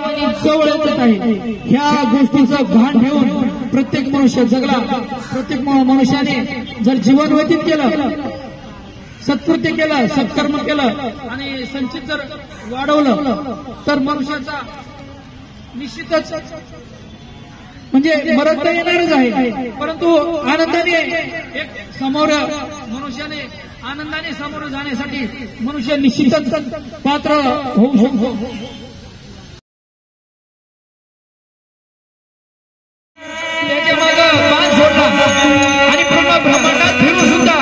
आणि जवळ येत आहे। ह्या गोष्टीचं भान ठेवून प्रत्येक मनुष्य जगला, प्रत्येक मनुष्याने जर जीवन व्यतीत केलं, सत्कृत्य केलं, सत्कर्म केलं आणि संचित जर वाढवलं तर मनुष्याचा निश्चितच म्हणजे मरण तर येणारच आहे, परंतु आनंदाने एक समोर मनुष्याने आनंदाने समोर जाण्यासाठी मनुष्य निश्चितच पात्र होऊ शकतो। त्याच्या मागे बाण सोडला आणि पूर्ण ब्रह्मांडात फिरून सुद्धा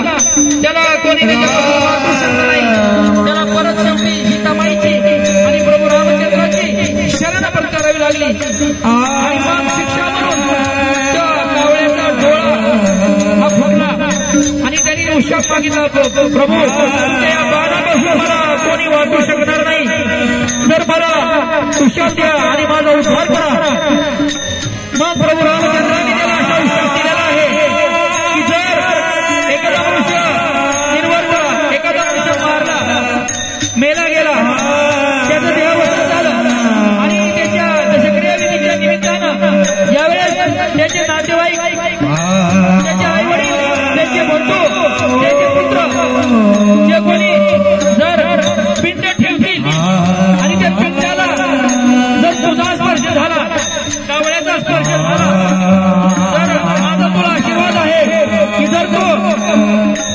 त्याला कोणी वाचू शकत नाही। त्याला परत शेवटी सीतामाईची आणि प्रभू रामचंद्राची शरण पण करावी लागली आणि मग शिक्षा म्हणून त्या कावळ्याचा डोळा हा फुटला आणि त्यांनी उशाप मागितला, प्रभू त्या बाणापासून मला कोणी वाचू शकणार नाही, तर मला उशाप द्या आणि माझा उद्धार करा। मग प्रभू रामचंद्रांनी त्याला असा उशाप दिलेला आहे की जर एखादा मनुष्य निर्वर्त, एखादा मनुष्य मारला, मेला गेला, त्याचं देहावसन झालं आणि त्याच्या दशक्रियाविधीच्या निमित्तानं यावेळेस त्याचे नातेवाईक, त्याचे आई वडील, त्याचे बंधू, त्याचे पुत्र जे कोणी जर पिंड ठेवतील आणि त्या पिंडाला जर तुझा स्पर्श झाला, कावळ्याचा स्पर्श झाला, तर माझा तुला आशीर्वाद आहे की जर तू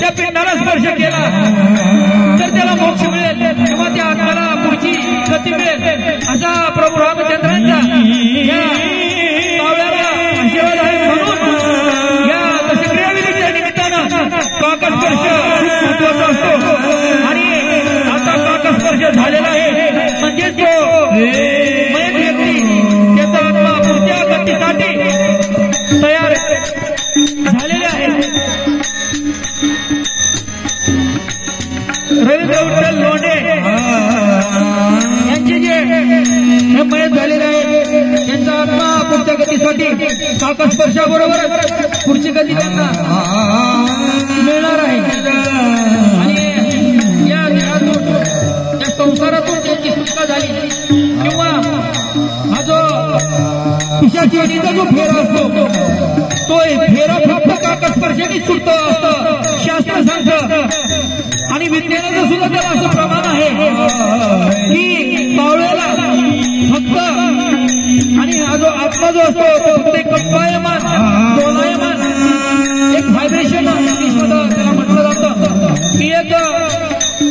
त्या पिंडाला स्पर्श केला तर त्याला मोक्ष मिळेल किंवा त्या आत्म्याला पुढची गती मिळेल, असा प्रभू रामचंद्रांचा या कावळ्याला आशीर्वाद आहे। म्हणून या दशक्रियाविधीच्या निमित्तानं काकस्पर्श महत्वाचा असतो आणि आता काकस्पर्श झालेला आहे म्हणजे तो मयत व्यक्ती त्याचा आत्मा पुढच्या गतीसाठी तयार झालेला आहे। रवींद्र विठ्ठल लोंढे यांचे जे मयत झालेले आहे त्यांचा आत्मा पुढच्या गतीसाठी काकस्पर्शाबरोबर पुढची गती त्यांना मिळणार आहे आणि या देहातून, त्या संसारातून त्यांची सुटका झाली किंवा हा जो पिशाची अडीचा जो फेरा असतो तो फेरा फक्त काकस्पर्शानेच सुटतो असतं शास्त्र सांगतं आणि विज्ञानाचं सुद्धा त्याला असं प्रमाण आहे की कावळ्याला फक्त आणि हा जो आत्मा जो असतो तो फक्त एक कंपायमान, दोलायमान एक व्हायब्रेशन इंग्लिशमध्ये त्याला म्हटलं जातं की एक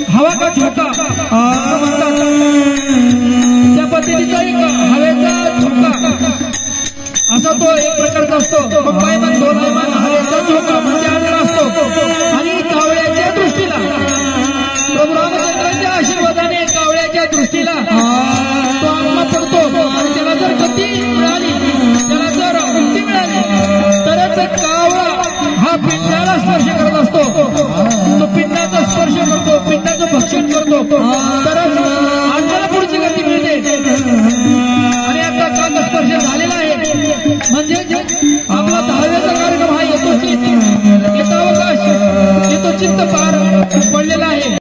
हवा का झोका म्हणतात, त्या पद्धतीचा एक हवेचा झोका असा तो एक प्रकारचा असतो। कंपायमान, दोलायमान हवेचा झोका म्हणजे आलेला असतो आणि कावळ्याच्या दृष्टीला प्रभू रामचंद्रांच्या आशीर्वादाने कावळ्याच्या दृष्टीला तो आत्मा पडतो आणि त्याला जर गती मिळाली, त्याला जर मुक्ती मिळाली तरच कावळा हा पिंडाला स्पर्श